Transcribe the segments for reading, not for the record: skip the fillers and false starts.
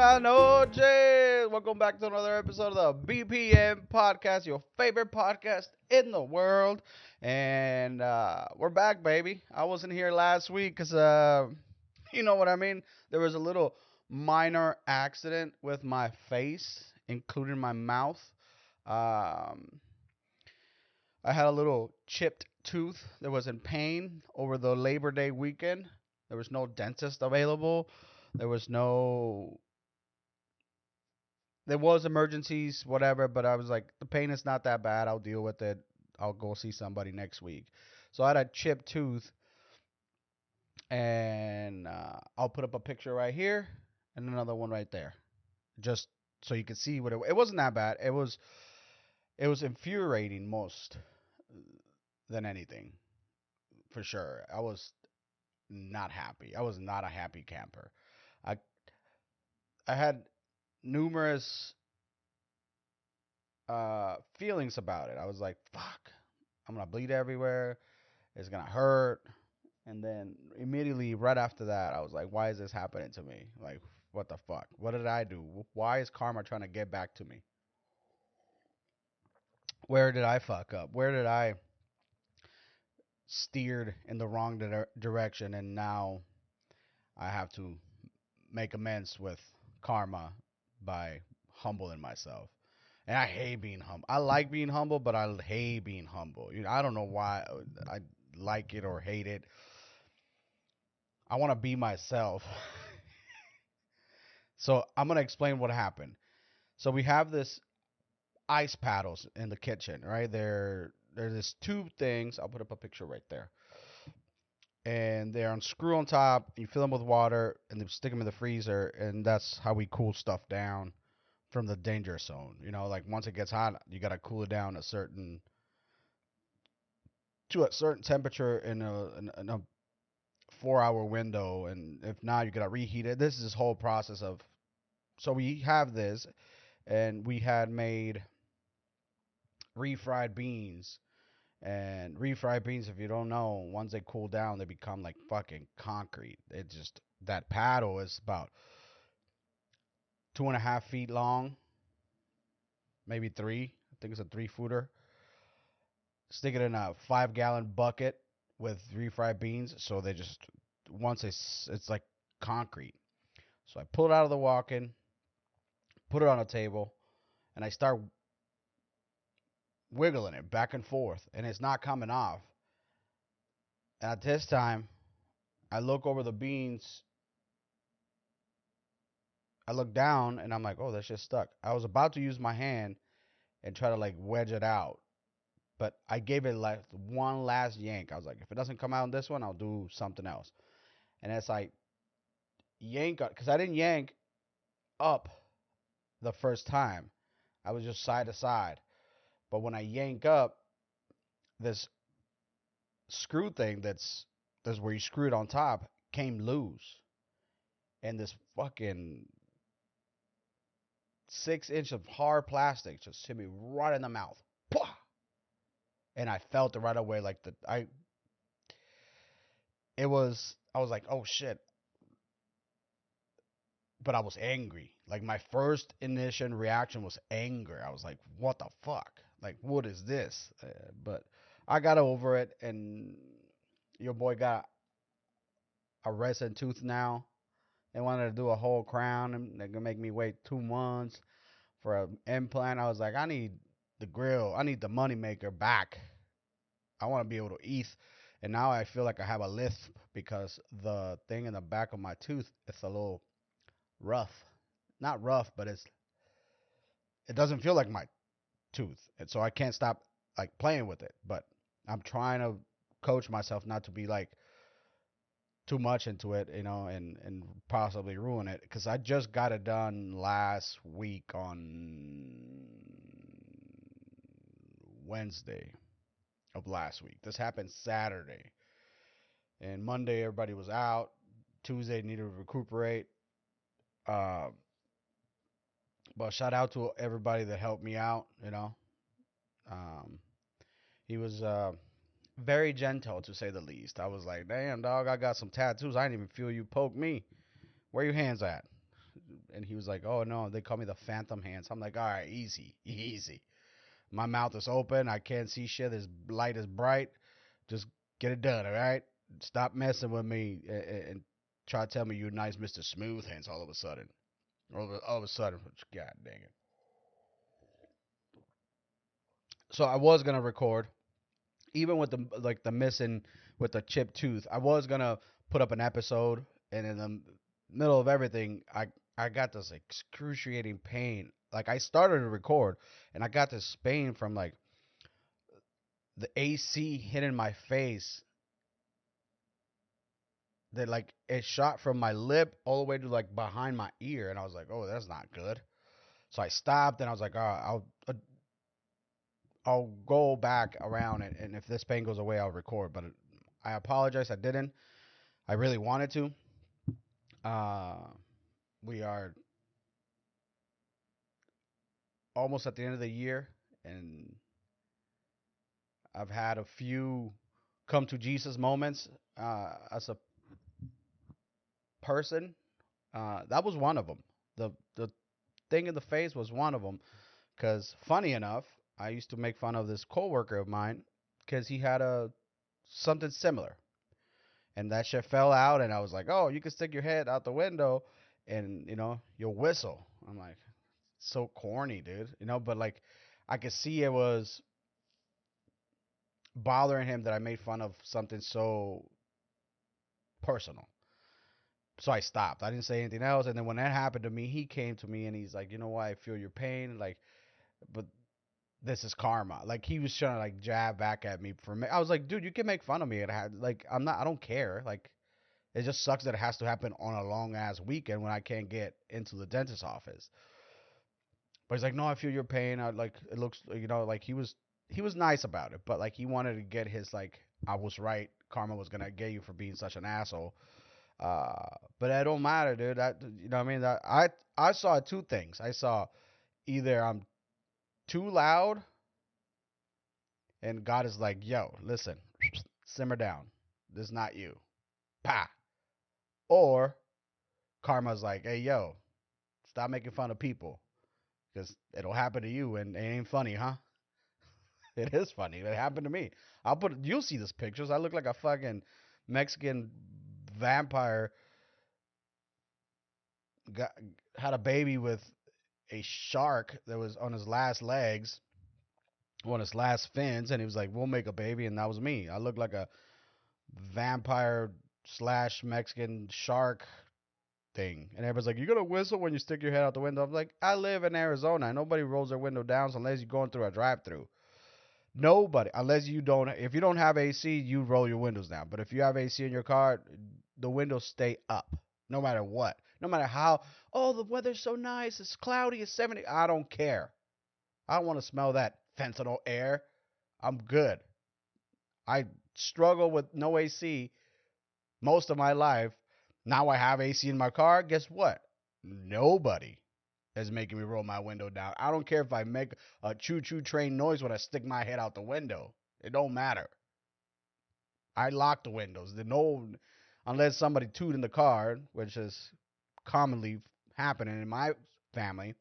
Buenas noches. Welcome back to another episode of the BPM podcast, your favorite podcast in the world. And we're back, baby. I wasn't here last week because, you know what I mean? There was a little minor accident with my face, including my mouth. Um, I had a little chipped tooth that was in pain over the Labor Day weekend. There was no dentist available. There was no there was emergencies, whatever, but I was like, the pain is not that bad. I'll deal with it. I'll go see somebody next week. So I had a chipped tooth, and I'll put up a picture right here and another one right there, just so you can see what it wasn't that bad. It was infuriating most than anything, for sure. I was not happy. I was not a happy camper. I I had numerous feelings about it. I was like, fuck, I'm gonna bleed everywhere. It's gonna hurt. And then immediately right after that, I was like, why is this happening to me? Like, what the fuck? What did I do? Why is karma trying to get back to me? Where did I fuck up? Where did I steered in the wrong direction, and now I have to make amends with karma by humbling myself. And I hate being humble. I like being humble, but I hate being humble. I don't know why I like it or hate it. I want to be myself. So I'm gonna explain what happened. So we have this ice paddles in the kitchen, right? There's this tube things. I'll put up a picture right there. And they're on screw on top. You fill them with water and then stick them in the freezer, and that's how we cool stuff down from the danger zone. Like once it gets hot, you gotta cool it down to a certain temperature in a 4 hour window, and if not, you gotta reheat it. This is this whole process of. So we have this, and we had made refried beans. And refried beans, if you don't know, once they cool down, they become like fucking concrete. It just that paddle is about 2.5 feet long, maybe three. I think it's a 3 footer. Stick it in a 5 gallon bucket with refried beans, so they just once it's like concrete. So I pull it out of the walk-in, put it on a table, and I start wiggling it back and forth, and it's not coming off. And at this time, I look over the beans. I look down, and I'm like, oh, that's just stuck. I was about to use my hand and try to like wedge it out, but I gave it like one last yank. I was like, if it doesn't come out in this one, I'll do something else. And as I yank, because I didn't yank up the first time, I was just side to side. But when I yank up, this screw thing that's where you screw it on top came loose, and this fucking 6 inch of hard plastic just hit me right in the mouth. And I felt it right away. Like I was like, oh shit. But I was angry. Like my first initial reaction was anger. I was like, what the fuck? Like, what is this? But I got over it, and your boy got a resin tooth now. They wanted to do a whole crown, and they're gonna make me wait 2 months for an implant. I was like, I need the grill. I need the money maker back. I want to be able to eat. And now I feel like I have a lisp because the thing in the back of my tooth is a little rough. Not rough, but it doesn't feel like my tooth. And so I can't stop like playing with it. But I'm trying to coach myself not to be like too much into it, and possibly ruin it, because I just got it done last week on Wednesday of last week. This happened Saturday, and Monday everybody was out. Tuesday needed to recuperate. Uh, but shout out to everybody that helped me out. Um, he was very gentle, to say the least. I was like, damn dog, I got some tattoos. I didn't even feel you poke me. Where your hands at? and he was like, "Oh no, they call me the Phantom Hands." I'm like, "All right, easy, easy. My mouth is open. I can't see shit. This light is bright. Just get it done, all right? Stop messing with me and try to tell me you're nice, Mr. Smooth Hands. All of a sudden, all of a sudden, God dang it." So I was gonna record, even with the missing with the chipped tooth. I was gonna put up an episode, and in the middle of everything, I got this excruciating pain. Like I started to record, and I got this pain from like the AC hitting my face. That like it shot from my lip all the way to like behind my ear, and I was like, "Oh, that's not good." So I stopped, and I was like, I'll go back around, and if this pain goes away, I'll record." But I apologize, I didn't. I really wanted to. Uh, we are almost at the end of the year, and I've had a few come to Jesus moments as a person. That was one of them. The thing in the face was one of them. Because funny enough, I used to make fun of this coworker of mine because he had a something similar, and that shit fell out, and I was like, "Oh, you can stick your head out the window, and you'll whistle." I'm like, so corny, dude. But like, I could see it was bothering him that I made fun of something so personal. So I stopped. I didn't say anything else. And then when that happened to me, he came to me and he's like, "You know what? I feel your pain. Like, but this is karma." Like he was trying to like jab back at me for me. I was like, "Dude, you can make fun of me. It had like I'm not. I don't care. Like it just sucks that it has to happen on a long ass weekend when I can't get into the dentist's office." But he's like, "No, I feel your pain. I like it looks. Like he was nice about it, but like he wanted to get his like I was right. Karma was gonna get you for being such an asshole." But that don't matter, dude. That what I mean. That I saw two things. I saw either I'm too loud, and God is like, "Yo, listen, simmer down. This is not you." Pa. Or karma's like, "Hey, yo, stop making fun of people, because it'll happen to you, and it ain't funny, huh?" It is funny. It happened to me. You'll see these pictures. I look like a fucking Mexican vampire. Got had a baby with a shark that was on his last legs, on his last fins, and he was like, "We'll make a baby," and that was me. I look like a vampire slash Mexican shark thing. And everybody's like, "You gonna whistle when you stick your head out the window?" I'm like, "I live in Arizona, and nobody rolls their window down unless you're going through a drive-through. Nobody, unless you don't. If you don't have AC, you roll your windows down. But if you have AC in your car, the windows stay up, no matter what, no matter how. Oh, the weather's so nice. It's cloudy. It's 70. I don't care. I don't want to smell that fentanyl air. I'm good. I struggle with no AC most of my life. Now I have AC in my car. Guess what? Nobody is making me roll my window down. I don't care if I make a choo-choo train noise when I stick my head out the window. It don't matter. I lock the windows. Unless somebody toot in the car, which is commonly happening in my family.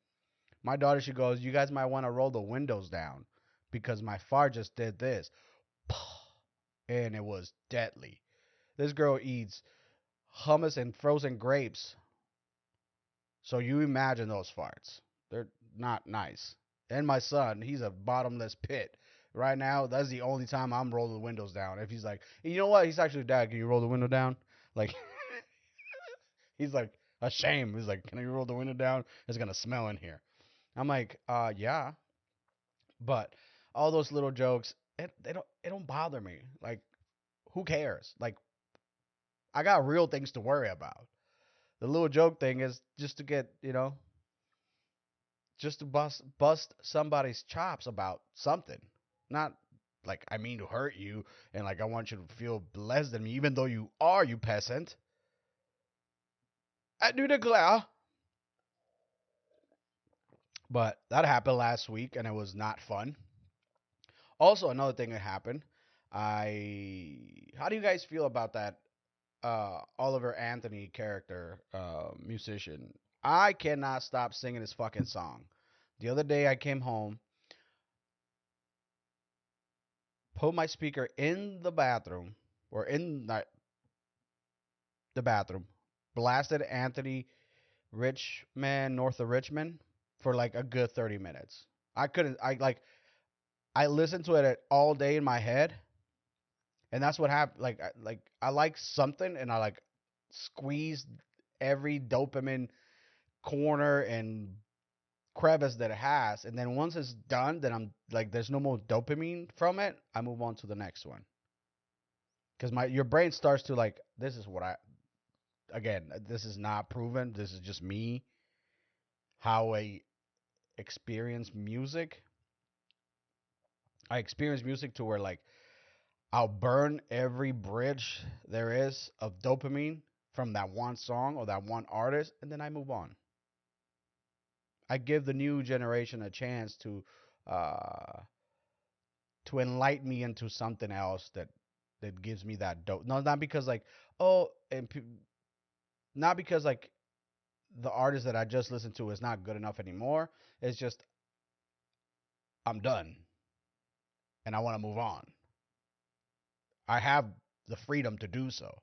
My daughter, she goes, "You guys might want to roll the windows down because my fart just did this." And it was deadly. This girl eats hummus and frozen grapes. So you imagine those farts. They're not nice. And my son, he's a bottomless pit. Right now, that's the only time I'm rolling the windows down. If he's like, "You know what?" He's actually, "Dad, can you roll the window down?" Like, he's like ashamed. He's like, "Can you roll the window down? It's going to smell in here." I'm like, yeah. But all those little jokes, it don't bother me. Like, who cares? Like, I got real things to worry about. The little joke thing is just to get, just to bust somebody's chops about something. Not like I mean to hurt you and like I want you to feel less than me, even though you are, you peasant. I do declare. But that happened last week and it was not fun. Also, another thing that happened. How do you guys feel about that Oliver Anthony character, musician? I cannot stop singing this fucking song. The other day I came home, put my speaker in the bathroom or in the bathroom, blasted Anthony Richmond, North of Richmond, for like a good 30 minutes. I couldn't, I listened to it all day in my head, and that's what happened. I like something, and I like squeezed every dopamine corner and crevice that it has, and then once it's done, then I'm like, there's no more dopamine from it. I move on to the next one because my your brain starts to like, this is what I again. This is not proven. This is just me how I experience music. I experience music to where like I'll burn every bridge there is of dopamine from that one song or that one artist, and then I move on. I give the new generation a chance uh, to enlighten me into something else that gives me that dope. No, not because like, oh, not because like the artist that I just listened to is not good enough anymore. It's just I'm done and I want to move on. I have the freedom to do so.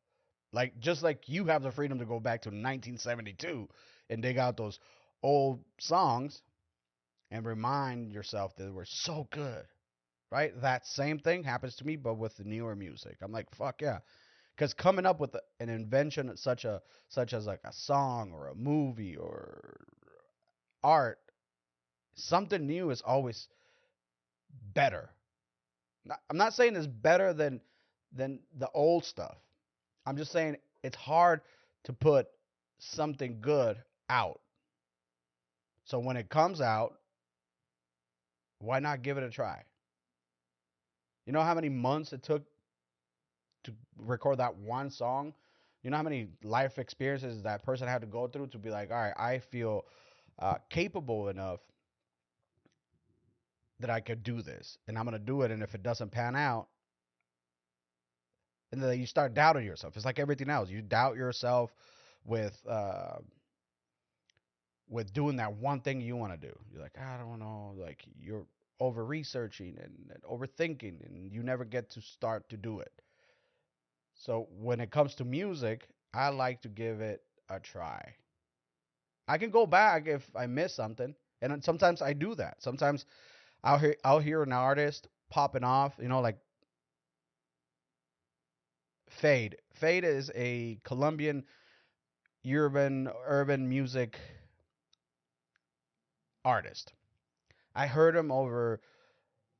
Like just like you have the freedom to go back to 1972 and dig out those old songs and remind yourself that they were so good, right? That same thing happens to me, but with the newer music. I'm like, fuck yeah, because coming up with an invention such as like a song or a movie or art, something new is always better. I'm not saying it's better than the old stuff. I'm just saying it's hard to put something good out. So when it comes out, why not give it a try? You know how many months it took to record that one song? You know how many life experiences that person had to go through to be like, all right, I feel capable enough that I could do this, and I'm gonna do it. And if it doesn't pan out, and then you start doubting yourself. It's like everything else. You doubt yourself with uh, with doing that one thing you want to do. You're like, I don't know. Like you're over researching and overthinking, and you never get to start to do it. So when it comes to music, I like to give it a try. I can go back if I miss something, and sometimes I do that. Sometimes I'll hear an artist popping off, like Fade. Fade is a Colombian urban music artist. I heard him over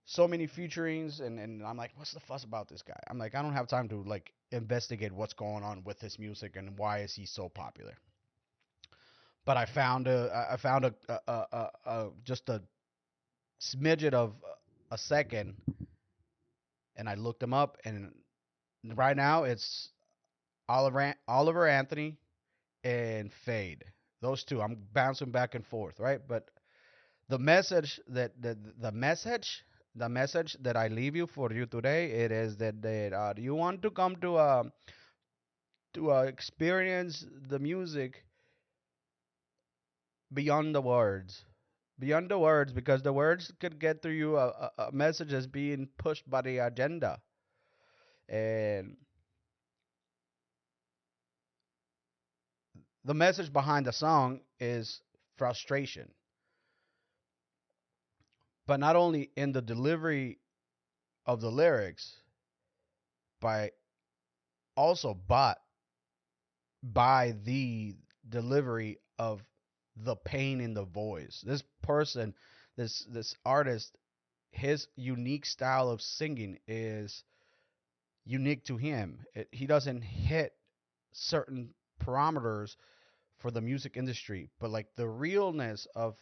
so many featurings, and I'm like, what's the fuss about this guy? I'm like, I don't have time to like investigate what's going on with his music and why is he so popular. But I found a just a smidget of a second, and I looked him up, and right now it's Oliver Anthony and Fade. Those two, I'm bouncing back and forth, right? But the message that the message that I leave you for you today, it is that you want to come to experience the music beyond the words, beyond the words, because the words could get through you a message that's being pushed by the agenda, and the message behind the song is frustration, but not only in the delivery of the lyrics, by also by the delivery of the pain in the voice. This person, this artist, his unique style of singing is unique to him. He doesn't hit certain parameters for the music industry, but like the realness of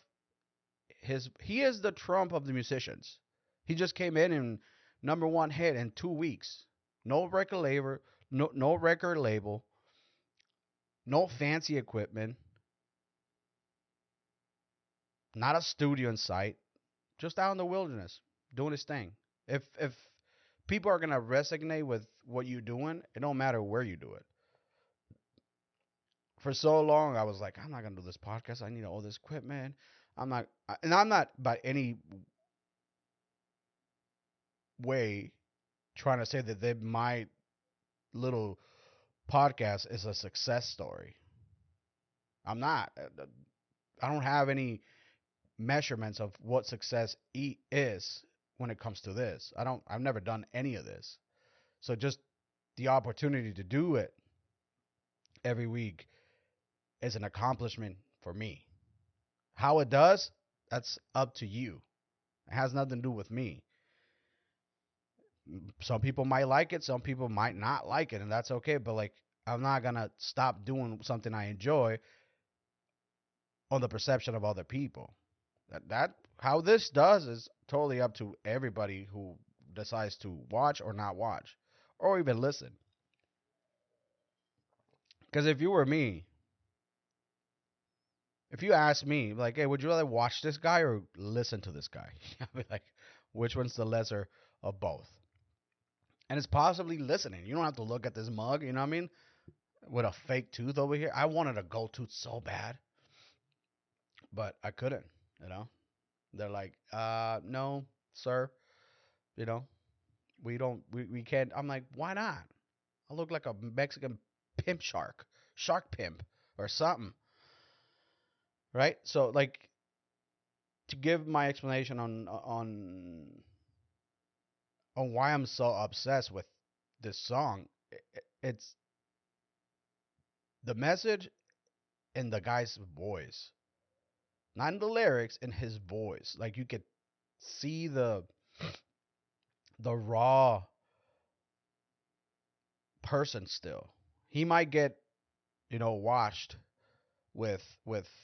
he is the Trump of the musicians. He just came in and number one hit in 2 weeks. No record label, no record label, no fancy equipment, not a studio in sight, just out in the wilderness doing his thing. If people are gonna resonate with what you're doing, it don't matter where you do it. For so long, I was like, I'm not gonna do this podcast. I need all this equipment. I'm not by any way trying to say that my little podcast is a success story. I'm not. I don't have any measurements of what success is when it comes to this. I don't. I've never done any of this. So just the opportunity to do it every week is an accomplishment for me. How it does, that's up to you. It has nothing to do with me. Some people might like it, some people might not like it, and that's okay. But like, I'm not gonna stop doing something I enjoy on the perception of other people. That how this does is totally up to everybody who decides to watch or not watch, or even listen. Because if you were me, if you ask me, like, hey, would you rather watch this guy or listen to this guy? I'd be like, which one's the lesser of both? And it's possibly listening. You don't have to look at this mug, you know what I mean? With a fake tooth over here. I wanted a gold tooth so bad, but I couldn't, you know? They're like, no, sir, you know, we can't. I'm like, why not? I look like a Mexican pimp shark pimp or something, right? So, like, to give my explanation on why I'm so obsessed with this song, it's the message in the guy's voice, not in the lyrics, in his voice. Like you could see the raw person still. He might get, washed with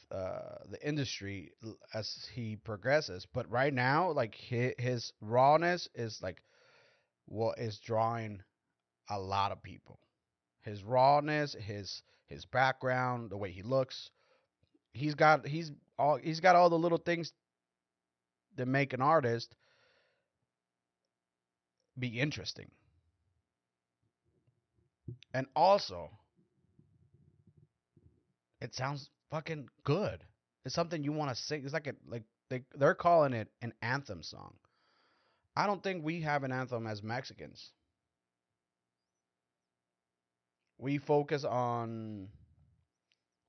the industry as he progresses, but right now, like his rawness is like what is drawing a lot of people. His rawness, his background, the way he looks, he's got all the little things that make an artist be interesting. And also, it sounds fucking good. It's something you want to sing. It's like they're calling it an anthem song. I don't think we have an anthem as Mexicans. We focus on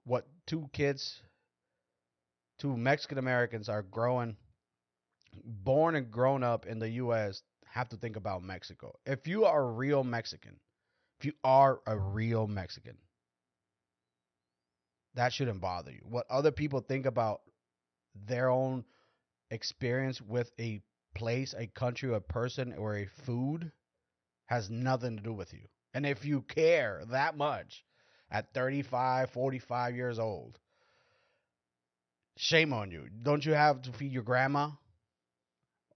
what two Mexican Americans are growing, born and grown up in the U.S. have to think about Mexico. If you are a real Mexican, if you are a real Mexican, that shouldn't bother you. What other people think about their own experience with a place, a country, a person, or a food has nothing to do with you. And if you care that much at 35, 45 years old, shame on you. Don't you have to feed your grandma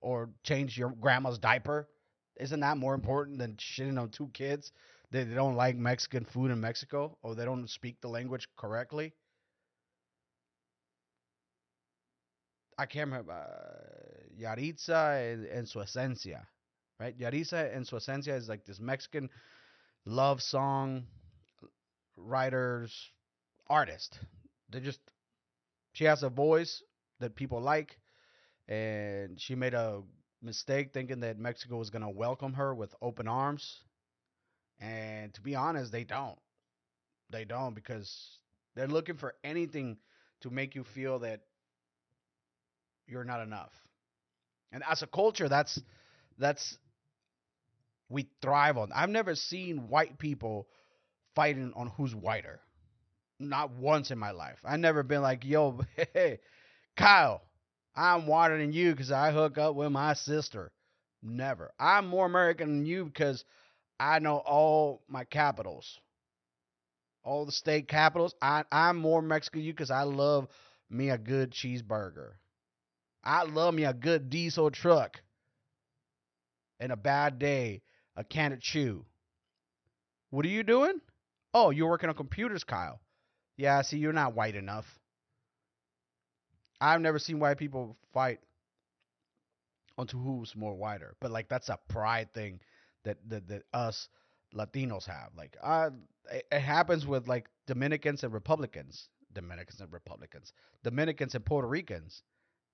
or change your grandma's diaper? Isn't that more important than shitting on two kids that they don't like Mexican food in Mexico or they don't speak the language correctly? I can't remember. Yaritza and Su Esencia, right? Yaritza and Su Esencia is like this Mexican love song writers, artist. They just, she has a voice that people like, and she made a mistake thinking that Mexico was going to welcome her with open arms. And to be honest, they don't. They don't because they're looking for anything to make you feel that you're not enough. And as a culture, that's we thrive on. I've never seen white people fighting on who's whiter. Not once in my life. I never been like, yo, hey, Kyle, I'm whiter than you because I hook up with my sister. Never. I'm more American than you because I know all my capitals, all the state capitals. I'm more Mexican than you because I love me a good cheeseburger. I love me a good diesel truck. And a bad day, a can of chew. What are you doing? Oh, you're working on computers, Kyle. Yeah, see, you're not white enough. I've never seen white people fight onto who's more whiter. But like that's a pride thing that us Latinos have. Like, it happens with like Dominicans and Republicans, Dominicans and Puerto Ricans.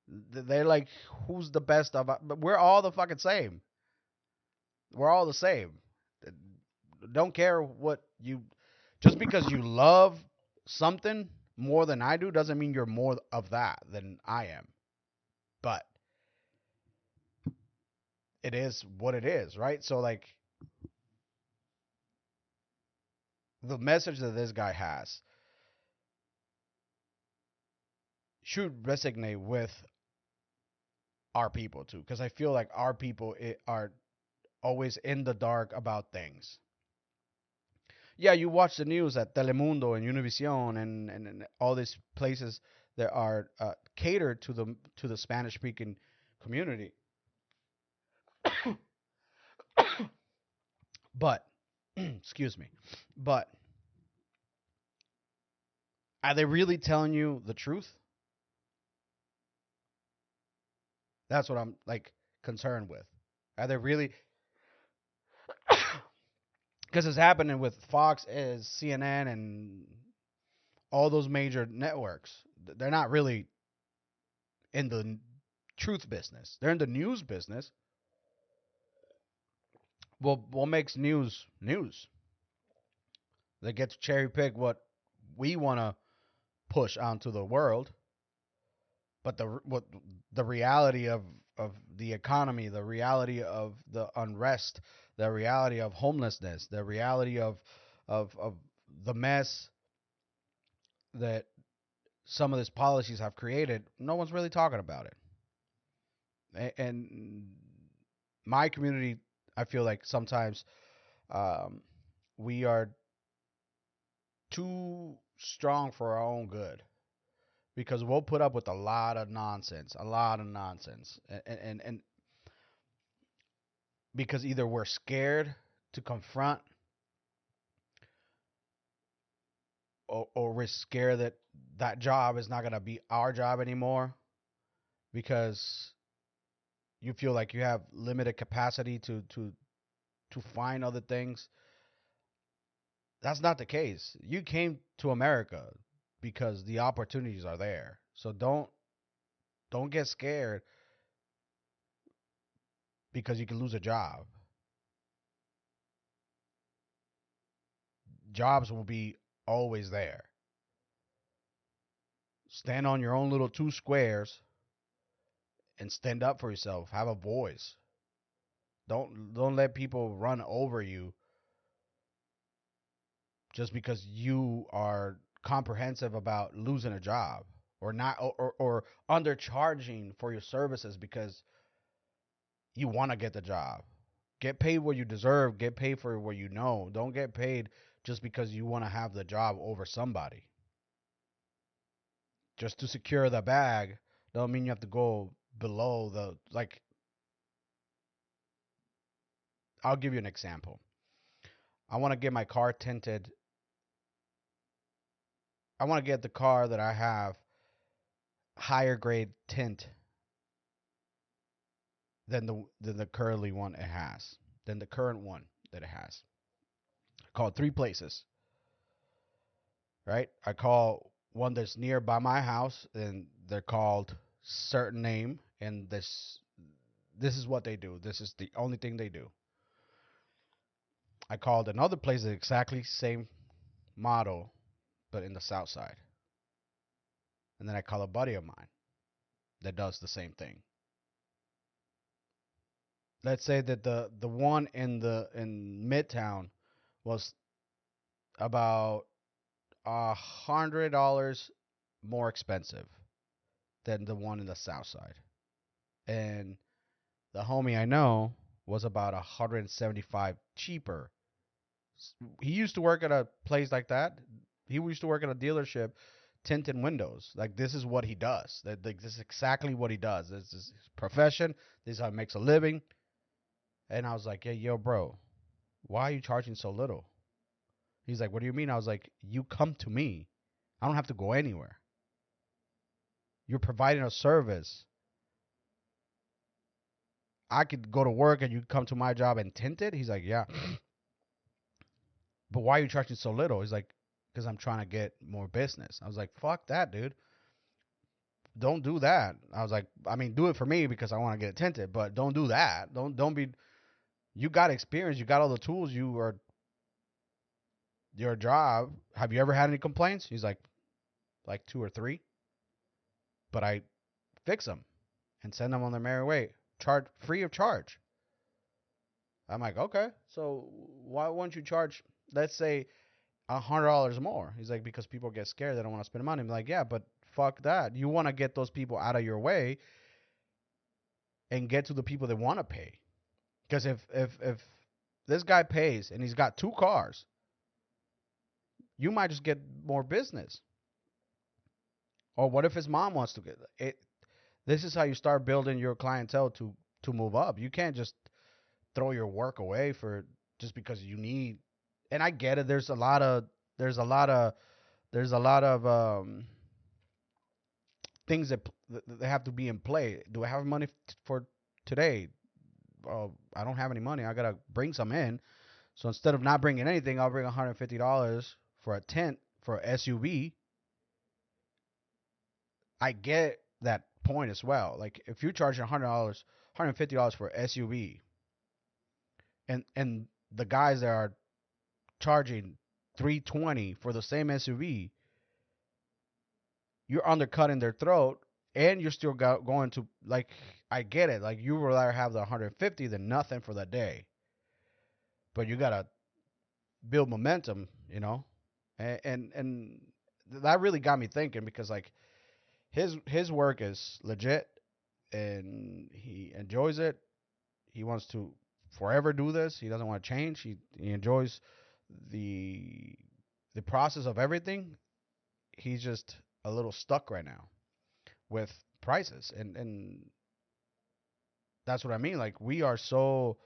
They're like, who's the best of? But we're all the fucking same. We're all the same. Don't care what you. Just because you love something more than I do doesn't mean you're more of that than I am. But it is what it is, right? So like the message that this guy has should resonate with our people too, because I feel like our people are always in the dark about things. Yeah, you watch the news at Telemundo and Univision and all these places that are catered to the Spanish speaking community. But excuse me, but are they really telling you the truth? That's what I'm like concerned with. Are they really? Because it's happening with Fox, is CNN, and all those major networks. They're not really in the truth business. They're in the news business. Well, what makes news news? They get to cherry pick what we want to push onto the world, but the reality of the economy, the reality of the unrest, the reality of homelessness, the reality of the mess that some of these policies have created, no one's really talking about it. And my community, I feel like sometimes um, we are too strong for our own good because we'll put up with a lot of nonsense, and because either we're scared to confront, or we're scared that that job is not going to be our job anymore because you feel like you have limited capacity to find other things. That's not the case. You came to America because the opportunities are there. So don't get scared because you can lose a job. Jobs will be always there. Stand on your own little two squares and stand up for yourself. Have a voice. Don't let people run over you just because you are comprehensive about losing a job or not, or undercharging for your services because you want to get the job. Get paid what you deserve. Get paid for what you know. Don't get paid just because you want to have the job over somebody. Just to secure the bag don't mean you have to go below the like. I'll give you an example. I want to get my car tinted. I want to get the car that I have higher grade tint than the currently one it has. Than the current one that it has. I called three places. Right? I call one that's nearby my house, and they're called certain name, and this is what they do. This is the only thing they do. I called another place that's exactly same model, but in the south side. And then I call a buddy of mine that does the same thing. Let's say that the one in Midtown was about $100 more expensive than the one in the south side. And the homie I know was about 175 cheaper. He used to work at a place like that. He used to work at a dealership tinting windows. Like, this is what he does. Like, this is exactly what he does. This is his profession. This is how he makes a living. And I was like, yeah, yo, bro, why are you charging so little? He's like, what do you mean? I was like, you come to me. I don't have to go anywhere. You're providing a service. I could go to work and you come to my job and tint it. He's like, yeah. but why are you charging so little? He's like, because I'm trying to get more business. I was like, fuck that, dude. Don't do that. I was like, I mean, do it for me because I want to get attentive, but don't do that. Don't be. You got experience. You got all the tools. You are your job. Have you ever had any complaints? He's like two or three, but I fix them and send them on their merry way, charge free of charge. I'm like, okay, so why won't you charge, let's say, $100 more? He's like, because people get scared, they don't want to spend money. I'm like, yeah, but fuck that. You want to get those people out of your way and get to the people that want to pay. Because if this guy pays and he's got two cars, you might just get more business. Or what if his mom wants to get it? This is how you start building your clientele to move up. You can't just throw your work away for just because you need. And I get it. There's a lot of there's a lot of things that have to be in play. Do I have money for today? I don't have any money. I gotta bring some in. So instead of not bringing anything, I'll bring $150 for a tent for a SUV. I get that point as well. Like if you're charging $150 for an SUV, and the guys that are charging 320 for the same SUV, you're undercutting their throat, and you're still going to, like, I get it. Like you would rather have the 150 than nothing for the day, but you gotta build momentum, and that really got me thinking because like his work is legit, and he enjoys it. He wants to forever do this. He doesn't want to change. He enjoys the the process of everything. He's just a little stuck right now with prices, and that's what I mean. Like we are so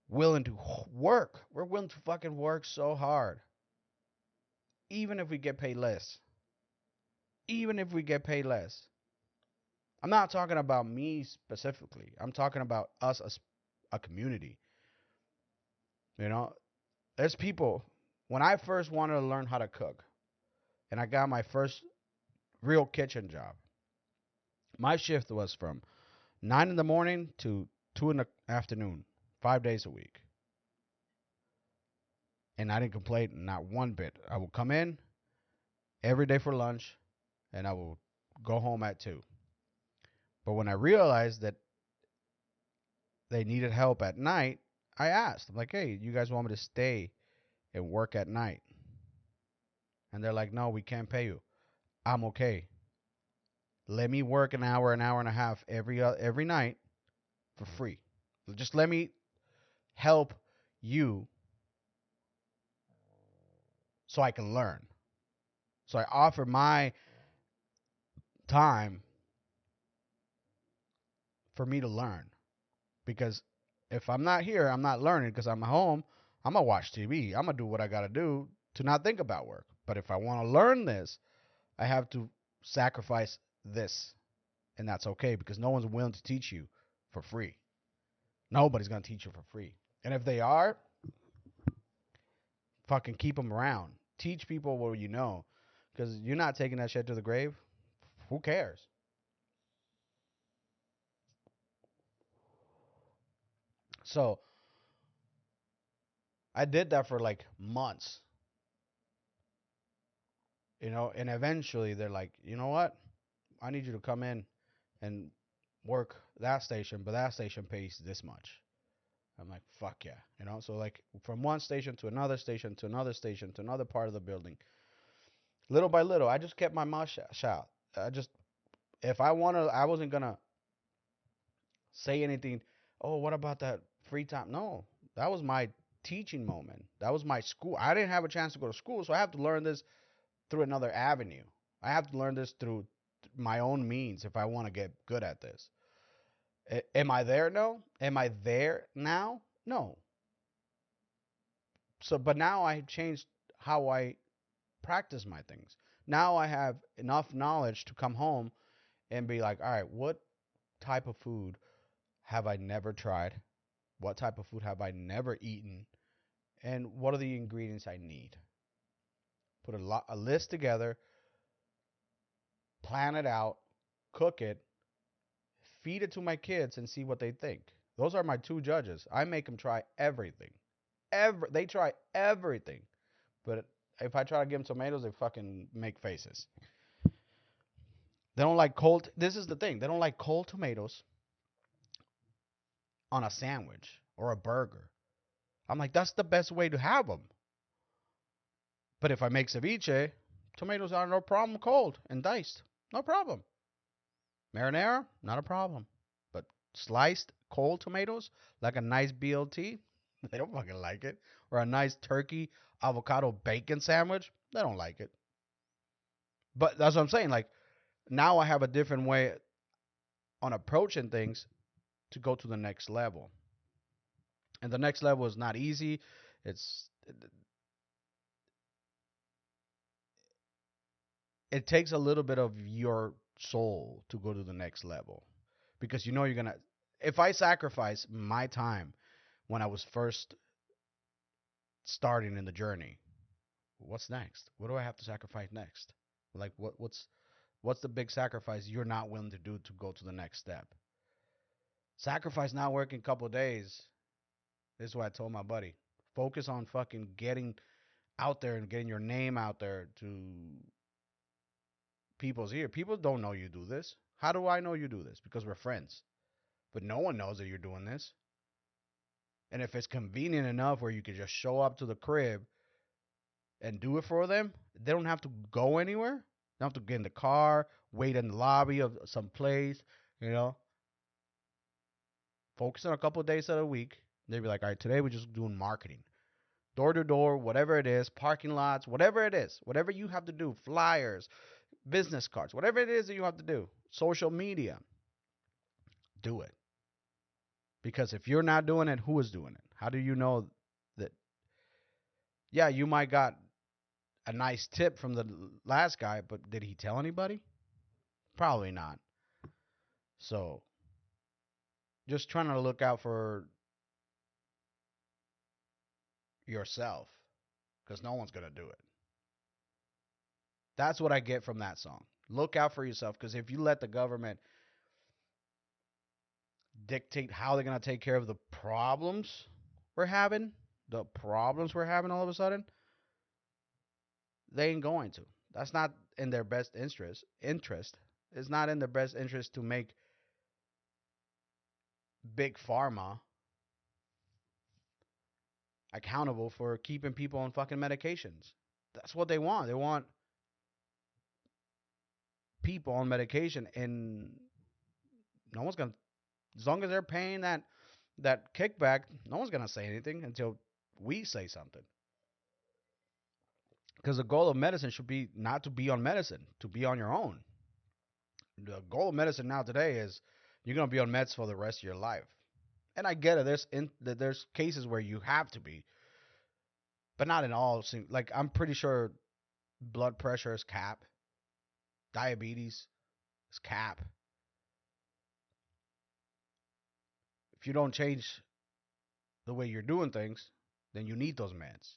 willing to work. We're willing to fucking work so hard, even if we get paid less. Even if we get paid less. I'm not talking about me specifically. I'm talking about us as a community. You know, there's people. When I first wanted to learn how to cook, and I got my first real kitchen job, my shift was from 9 in the morning to 2 in the afternoon, 5 days a week. And I didn't complain, not one bit. I would come in every day for lunch, and I would go home at 2. But when I realized that they needed help at night, I asked. I'm like, hey, you guys want me to stay and work at night? And they're like, no, we can't pay you. I'm okay. Let me work an hour and a half every night for free. Just let me help you so I can learn. So I offer my time for me to learn. Because if I'm not here, I'm not learning because I'm at home. I'm going to watch TV. I'm going to do what I got to do to not think about work. But if I want to learn this, I have to sacrifice this. And that's okay because no one's willing to teach you for free. Nobody's going to teach you for free. And if they are, fucking keep them around. Teach people what you know. Because you're not taking that shit to the grave. Who cares? So I did that for like months. And eventually they're like, you know what? I need you to come in and work that station, but that station pays this much. I'm like, fuck yeah. So like from one station to another station to another station to another part of the building, little by little, I just kept my mouth shut. If I wanted, I wasn't gonna say anything. Oh, what about that free time? No, that was my teaching moment. That was my school. I didn't have a chance to go to school, so I have to learn this through another avenue. I have to learn this through my own means if I want to get good at this. Am I there? No. Am I there now? No. So, but now I changed how I practice my things. Now I have enough knowledge to come home and be like, all right, what type of food have I never tried? What type of food have I never eaten? and what are the ingredients I need. Put a list together, plan it out, cook it, feed it to my kids, and see what they think. Those are my two judges. I make them try everything. They try everything. But if I try to give them tomatoes, they fucking make faces. They don't like cold. This is the thing. They don't like cold tomatoes on a sandwich or a burger. I'm like, that's the best way to have them. But if I make ceviche, tomatoes are no problem cold and diced. No problem. Marinara, not a problem. But sliced cold tomatoes, like a nice BLT, they don't fucking like it. Or a nice turkey avocado bacon sandwich, they don't like it. But that's what I'm saying. Like, now I have a different way on approaching things to go to the next level. And the next level is not easy. It's it takes a little bit of your soul to go to the next level, because you know you're gonna. If I sacrifice my time when I was first starting in the journey, what's next? What do I have to sacrifice next? Like what's the big sacrifice you're not willing to do to go to the next step? Sacrifice not working a couple of days. This is what I told my buddy. Focus on fucking getting out there and getting your name out there to people's ear. People don't know you do this. How do I know you do this? Because we're friends. But no one knows that you're doing this. And if it's convenient enough where you can just show up to the crib and do it for them, they don't have to go anywhere. They don't have to get in the car, wait in the lobby of some place, you know. Focus on a couple of days out of the week. They'd be like, all right, today we're just doing marketing. Door to door, whatever it is, parking lots, whatever it is, whatever you have to do, flyers, business cards, whatever it is that you have to do, social media, do it. Because if you're not doing it, who is doing it? How do you know that? Yeah, you might got a nice tip from the last guy, but did he tell anybody? Probably not. So just trying to look out for yourself, because no one's going to do it. That's what I get from that song. Look out for yourself, because if you let the government dictate how they're going to take care of the problems we're having, all of a sudden, they ain't going to. That's not in their best interest. It's not in their best interest to make big pharma accountable for keeping people on fucking medications. That's what they want. They want people on medication, and no one's gonna. As long as they're paying that kickback, no one's gonna say anything until we say something. Because the goal of medicine should be not to be on medicine, to be on your own. The goal of medicine now today is you're gonna be on meds for the rest of your life. And I get it. There's cases where you have to be, but not in all. Like, I'm pretty sure blood pressure is cap, diabetes is cap. If you don't change the way you're doing things, then you need those meds.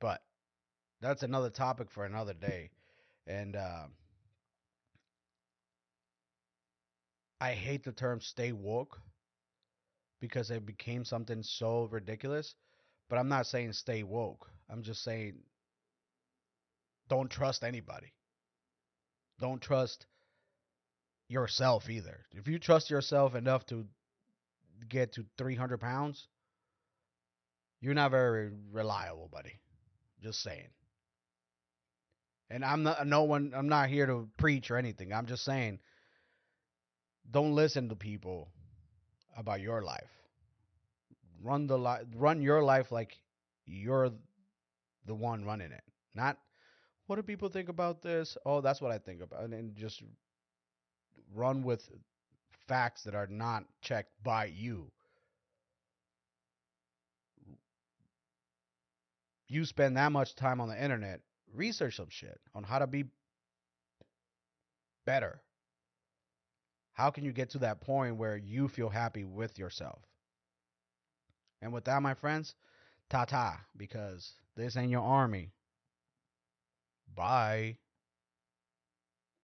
But that's another topic for another day. And I hate the term "stay woke" because it became something so ridiculous. But I'm not saying stay woke. I'm just saying don't trust anybody. Don't trust yourself either. If you trust yourself enough to get to 300 pounds, you're not very reliable, buddy. Just saying. And I'm not no one. I'm not here to preach or anything. I'm just saying, don't listen to people about your life. Run your life like you're the one running it. Not what do people think about this? Oh, that's what I think about. And just run with facts that are not checked by you. You spend that much time on the internet, research some shit on how to be better, How can you get to that point where you feel happy with yourself? And with that, my friends, ta ta, because this ain't your army. Bye.